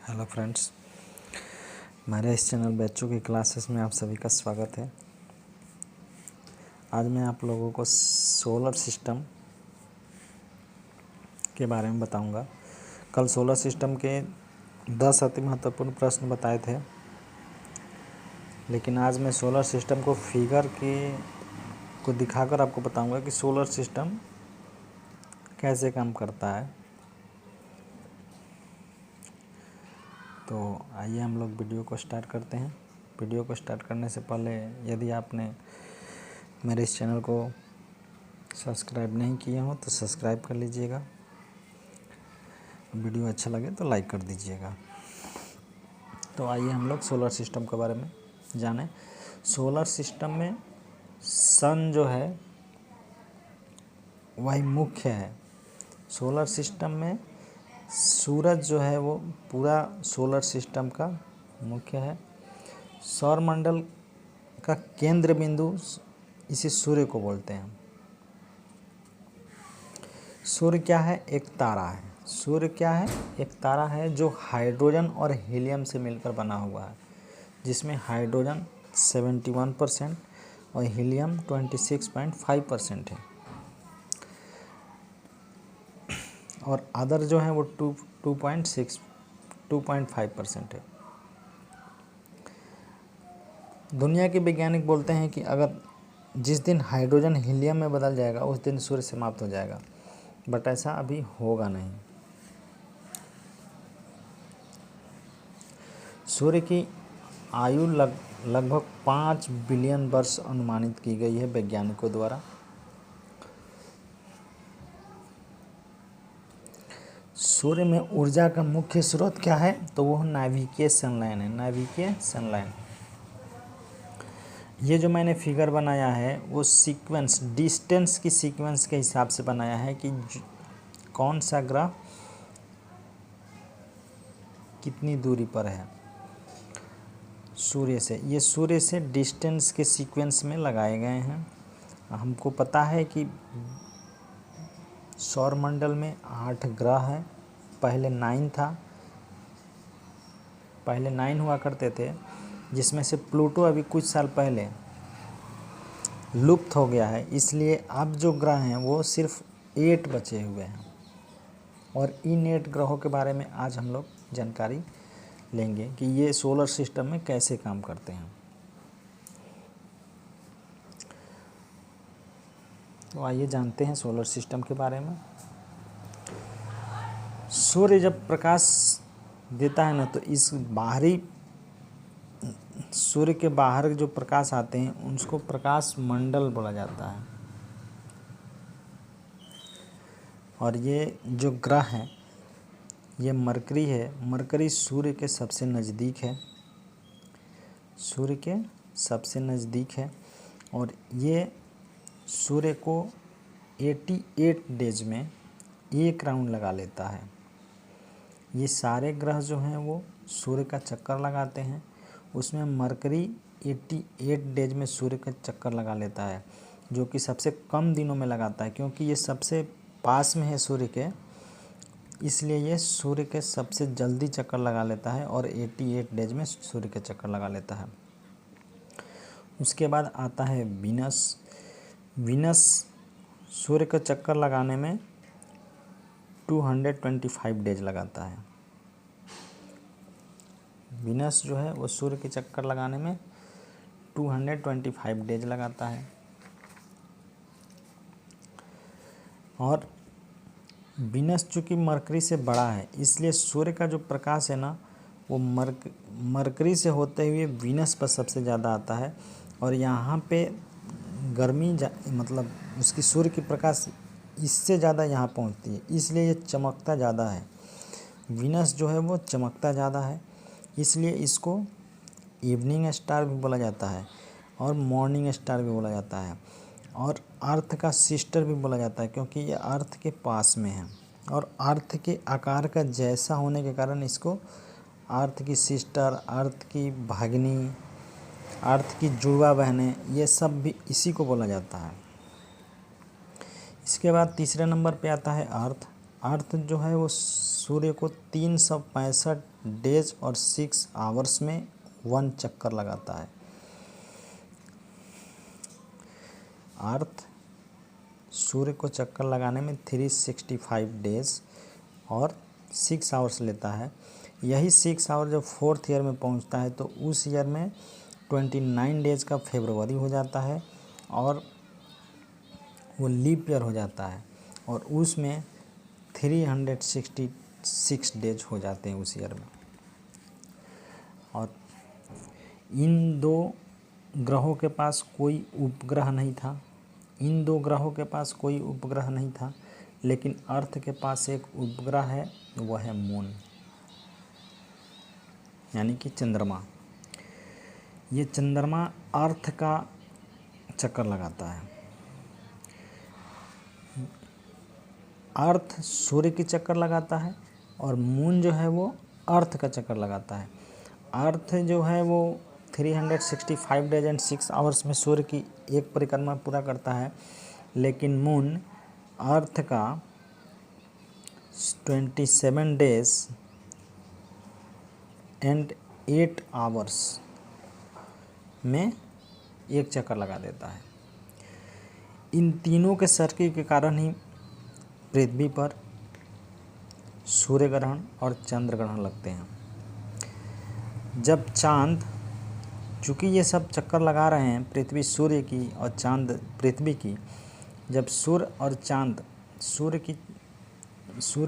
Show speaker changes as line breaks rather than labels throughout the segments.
Hello friends, हमारे इस channel बच्चों की क्लासेस में आप सभी का स्वागत है। आज मैं आप लोगों को सोलर सिस्टम के बारे में बताऊंगा। कल सोलर सिस्टम के 10 अति महत्वपूर्ण प्रश्न बताए थे, लेकिन आज मैं सोलर सिस्टम को फिगर को दिखाकर आपको बताऊंगा कि सोलर सिस्टम कैसे काम करता है। तो आइए हम लोग वीडियो को स्टार्ट करते हैं। वीडियो को स्टार्ट करने से पहले यदि आपने मेरे इस चैनल को सब्सक्राइब नहीं किया हो तो सब्सक्राइब कर लीजिएगा। वीडियो अच्छा लगे तो लाइक कर दीजिएगा। तो आइए हम लोग सोलर सिस्टम के बारे में जानें। सोलर सिस्टम में सन जो है वही मुख्य है। सोलर सिस्टम में सूरज जो है वो पूरा सोलर सिस्टम का मुख्य है। सौरमंडल का केंद्र बिंदु इसे सूर्य को बोलते हैं। सूर्य क्या है? एक तारा है। सूर्य क्या है? एक तारा है जो हाइड्रोजन और हीलियम से मिलकर बना हुआ है, जिसमें हाइड्रोजन 71% और हीलियम 26.5% है, और अदर जो है वो 2.5% है। दुनिया के वैज्ञानिक बोलते हैं कि अगर जिस दिन हाइड्रोजन हीलियम में बदल जाएगा उस दिन सूर्य समाप्त हो जाएगा, बट ऐसा अभी होगा नहीं। सूर्य की आयु लगभग 5 बिलियन वर्ष अनुमानित की गई है वैज्ञानिकों द्वारा। सूर्य में ऊर्जा का मुख्य स्रोत क्या है? तो वो नाभिकीय संलयन है। नाभिकीय संलयन, ये जो मैंने फिगर बनाया है वो सीक्वेंस, डिस्टेंस की सीक्वेंस के हिसाब से बनाया है कि कौन सा ग्रह कितनी दूरी पर है सूर्य से। ये सूर्य से डिस्टेंस के सीक्वेंस में लगाए गए हैं। हमको पता है कि सौरमंडल में 8 ग्रह हैं। पहले 9 हुआ करते थे, जिसमें से प्लूटो अभी कुछ साल पहले लुप्त हो गया है। इसलिए अब जो ग्रह हैं वो सिर्फ 8 बचे हुए हैं, और इन 8 ग्रहों के बारे में आज हम लोग जानकारी लेंगे कि ये सोलर सिस्टम में कैसे काम करते हैं। तो आइए जानते हैं सोलर सिस्टम के बारे में। सूर्य जब प्रकाश देता है ना, तो इस बाहरी सूर्य के बाहर जो प्रकाश आते हैं उसको प्रकाश मंडल बोला जाता है। और ये जो ग्रह है ये मरकरी है। मरकरी सूर्य के सबसे नज़दीक है। सूर्य के सबसे नज़दीक है, और ये सूर्य को 88 डेज में एक राउंड लगा लेता है। ये सारे ग्रह जो हैं वो सूर्य का चक्कर लगाते हैं। उसमें मरकरी 88 डेज में सूर्य का चक्कर लगा लेता है, जो कि सबसे कम दिनों में लगाता है, क्योंकि ये सबसे पास में है सूर्य के, इसलिए ये सूर्य के सबसे जल्दी चक्कर लगा लेता है और 88 डेज में सूर्य के चक्कर लगा लेता है। उसके बाद आता है वीनस। वीनस सूर्य का चक्कर लगाने में 225 डेज लगाता है। वीनस जो है वो सूर्य के चक्कर लगाने में 225 डेज लगाता है। और वीनस चूँकि मरकरी से बड़ा है, इसलिए सूर्य का जो प्रकाश है ना वो मरकरी से होते हुए वीनस पर सबसे ज़्यादा आता है, और यहाँ पे गर्मी मतलब उसकी सूर्य की प्रकाश इससे ज़्यादा यहाँ पहुँचती है, इसलिए ये चमकता ज़्यादा है। वीनस जो है वो चमकता ज़्यादा है, इसलिए इसको इवनिंग स्टार भी बोला जाता है और मॉर्निंग स्टार भी बोला जाता है, और अर्थ का सिस्टर भी बोला जाता है, क्योंकि ये अर्थ के पास में है और अर्थ के आकार का जैसा होने के कारण इसको अर्थ की सिस्टर, अर्थ की भागिनी, अर्थ की जुड़वा बहनें, ये सब भी इसी को बोला जाता है। इसके बाद तीसरे नंबर पे आता है अर्थ। अर्थ जो है वो सूर्य को 365 डेज और 6 आवर्स में 1 चक्कर लगाता है। अर्थ सूर्य को चक्कर लगाने में 365 डेज और 6 आवर्स लेता है। यही 6 आवर जब 4th ईयर में पहुंचता है तो उस ईयर में 29 डेज का फरवरी हो जाता है और वो लीप ईयर हो जाता है और उसमें 366 डेज हो जाते हैं उस ईयर में। और इन 2 ग्रहों के पास कोई उपग्रह नहीं था। इन 2 ग्रहों के पास कोई उपग्रह नहीं था, लेकिन अर्थ के पास एक उपग्रह है, वह है मून, यानी कि चंद्रमा। ये चंद्रमा अर्थ का चक्कर लगाता है। अर्थ सूर्य की चक्कर लगाता है और मून जो है वो अर्थ का चक्कर लगाता है। अर्थ जो है वो 365 डेज एंड 6 आवर्स में सूर्य की एक परिक्रमा पूरा करता है, लेकिन मून अर्थ का 27 डेज एंड 8 आवर्स में एक चक्कर लगा देता है। इन तीनों के सर्किल के कारण ही पृथ्वी पर सूर्य ग्रहण और चंद्र ग्रहण लगते हैं। जब चांद, चूँकि ये सब चक्कर लगा रहे हैं पृथ्वी सूर्य की और चांद पृथ्वी की, जब सूर्य और चांद सूर्य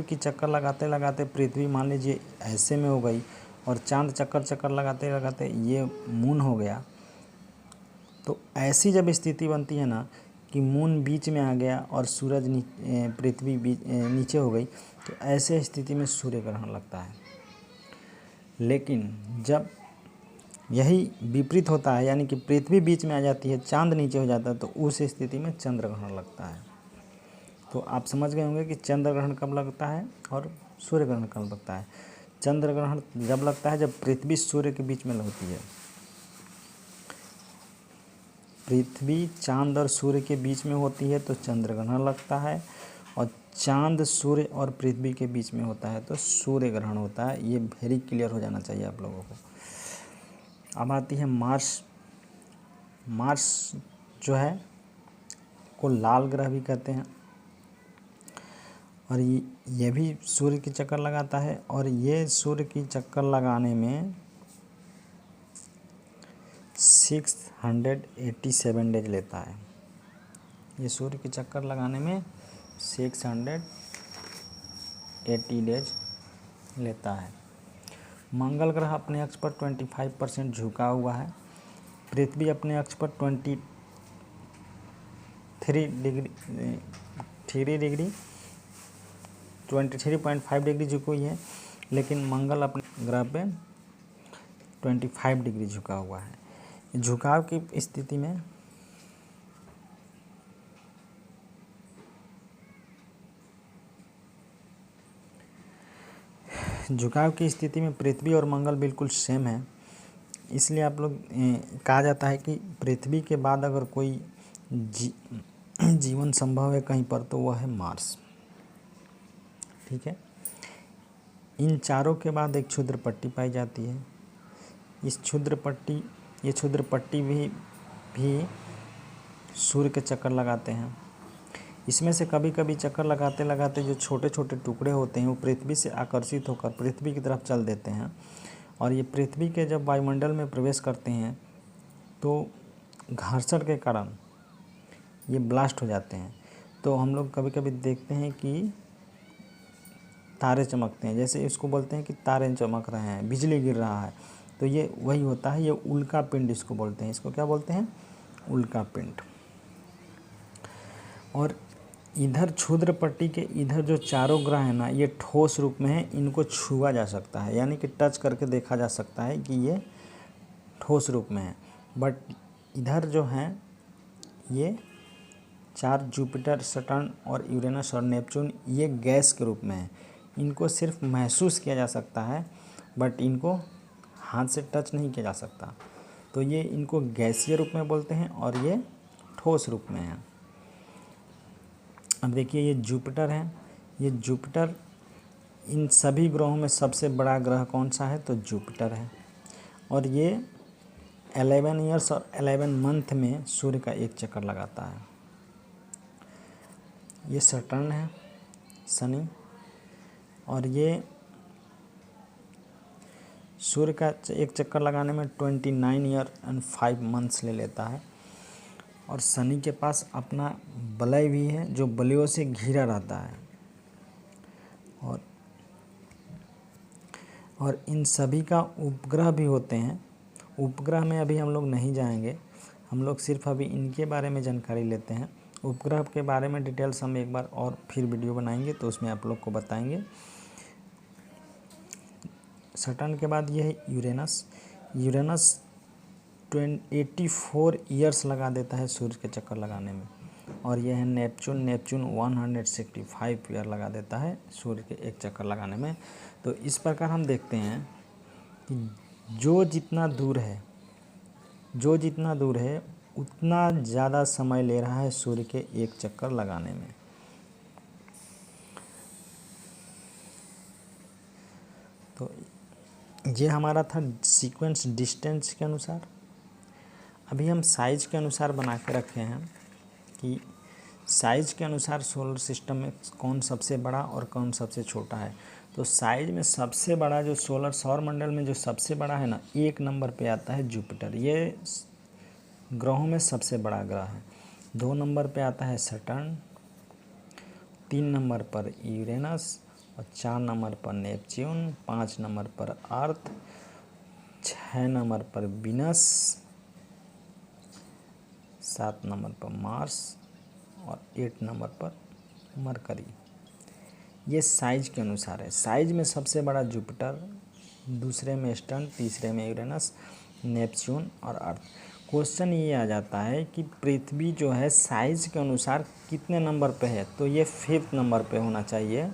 की चक्कर लगाते लगाते पृथ्वी मान लीजिए ऐसे में हो गई और चांद चक्कर लगाते लगाते ये मून हो गया, तो ऐसी जब स्थिति बनती है ना कि मून बीच में आ गया और सूरज पृथ्वी नीचे हो गई, तो ऐसे स्थिति में सूर्य ग्रहण लगता है। लेकिन जब यही विपरीत होता है, यानी कि पृथ्वी बीच में आ जाती है, चांद नीचे हो जाता है, तो उस स्थिति में चंद्र ग्रहण लगता है। तो आप समझ गए होंगे कि चंद्र ग्रहण कब लगता है और सूर्य ग्रहण कब लगता है। चंद्र ग्रहण जब लगता है जब पृथ्वी सूर्य के बीच में होती है। पृथ्वी चांद और सूर्य के बीच में होती है तो चंद्र ग्रहण लगता है, और चांद सूर्य और पृथ्वी के बीच में होता है तो सूर्य ग्रहण होता है। ये वेरी क्लियर हो जाना चाहिए आप लोगों को। अब आती है मार्स। मार्स जो है को लाल ग्रह भी कहते हैं और ये भी सूर्य की चक्कर लगाता है, और ये सूर्य की चक्कर लगाने में 687 डेज लेता है। ये सूर्य की चक्कर लगाने में 680 डेज लेता है। मंगल ग्रह अपने अक्ष पर 25% झुका हुआ है। पृथ्वी अपने अक्ष पर 23.5 डिग्री झुकी हुई है, लेकिन मंगल अपने ग्रह पे 25 डिग्री झुका हुआ है। झुकाव की स्थिति में पृथ्वी और मंगल बिल्कुल सेम है। इसलिए आप लोग कहा जाता है कि पृथ्वी के बाद अगर कोई जीवन संभव है कहीं पर तो वह है मार्स। ठीक है। इन चारों के बाद एक क्षुद्र पट्टी पाई जाती है। ये क्षुद्र पट्टी भी सूर्य के चक्कर लगाते हैं। इसमें से कभी कभी चक्कर लगाते लगाते जो छोटे छोटे टुकड़े होते हैं वो पृथ्वी से आकर्षित होकर पृथ्वी की तरफ चल देते हैं, और ये पृथ्वी के जब वायुमंडल में प्रवेश करते हैं तो घर्षण के कारण ये ब्लास्ट हो जाते हैं। तो हम लोग कभी कभी देखते हैं कि तारे चमकते हैं, जैसे इसको बोलते हैं कि तारे चमक रहे हैं, बिजली गिर रहा है, तो ये वही होता है। ये उल्का पिंड इसको बोलते हैं। इसको क्या बोलते हैं? उल्का पिंड। और इधर क्षुद्र पट्टी के इधर जो चारों ग्रह हैं ना, ये ठोस रूप में है। इनको छुआ जा सकता है, यानी कि टच करके देखा जा सकता है कि ये ठोस रूप में है। बट इधर जो हैं ये 4 जुपिटर, सटर्न और यूरेनस और नेपच्यून, ये गैस के रूप में है। इनको सिर्फ महसूस किया जा सकता है, बट इनको हाथ से टच नहीं किया जा सकता। तो ये इनको गैसीय रूप में बोलते हैं और ये ठोस रूप में है। अब देखिए ये जुपिटर है, ये जुपिटर, इन सभी ग्रहों में सबसे बड़ा ग्रह कौन सा है? तो जुपिटर है। और ये 11 ईयर्स और 11 मंथ में सूर्य का एक चक्कर लगाता है। ये सटर्न है, शनि, और ये सूर्य का एक चक्कर लगाने में 29 ईयर एंड 5 मंथ्स ले लेता है। और शनि के पास अपना वलय भी है जो बलियों से घिरा रहता है। और इन सभी का उपग्रह भी होते हैं। उपग्रह में अभी हम लोग नहीं जाएंगे, हम लोग सिर्फ अभी इनके बारे में जानकारी लेते हैं। उपग्रह के बारे में डिटेल्स हम एक बार और फिर वीडियो बनाएंगे तो उसमें आप लोग को बताएंगे। सटर्न के बाद ये है यूरेनस। यूरेनस 84 ईयर्स लगा देता है सूर्य के चक्कर लगाने में। और यह है नेपच्यून। नेपच्यून 165 ईयर लगा देता है सूर्य के एक चक्कर लगाने में। तो इस प्रकार हम देखते हैं कि जो जितना दूर है उतना ज़्यादा समय ले रहा है सूर्य के एक चक्कर लगाने में। तो ये हमारा था सीक्वेंस डिस्टेंस के अनुसार। अभी हम साइज के अनुसार बना के रखे हैं कि साइज के अनुसार सोलर सिस्टम में कौन सबसे बड़ा और कौन सबसे छोटा है। तो साइज में सबसे बड़ा जो सौर मंडल में जो सबसे बड़ा है ना, 1 नंबर पे आता है जुपिटर। ये ग्रहों में सबसे बड़ा ग्रह है। 2 नंबर पे आता है सटर्न, 3 नंबर पर यूरेनस, और 4 नंबर पर नेपच्यून, 5 नंबर पर अर्थ, 6 नंबर पर वीनस, 7 नंबर पर मार्स और 8 नंबर पर मरकरी। ये साइज के अनुसार है। साइज में सबसे बड़ा जुपिटर, दूसरे में सटर्न, तीसरे में यूरेनस, नेपच्यून और अर्थ। क्वेश्चन ये आ जाता है कि पृथ्वी जो है साइज के अनुसार कितने नंबर पे है? तो ये 5th नंबर पे होना चाहिए।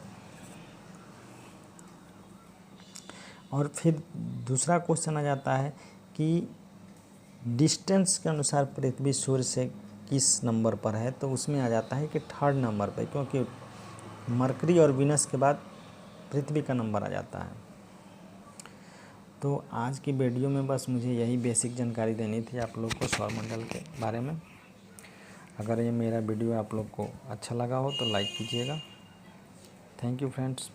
और फिर दूसरा क्वेश्चन आ जाता है कि डिस्टेंस के अनुसार पृथ्वी सूर्य से किस नंबर पर है? तो उसमें आ जाता है कि 3rd नंबर पर, क्योंकि मरकरी और वीनस के बाद पृथ्वी का नंबर आ जाता है। तो आज की वीडियो में बस मुझे यही बेसिक जानकारी देनी थी आप लोग को सौरमंडल के बारे में। अगर ये मेरा वीडियो आप लोग को अच्छा लगा हो तो लाइक कीजिएगा। Thank you friends.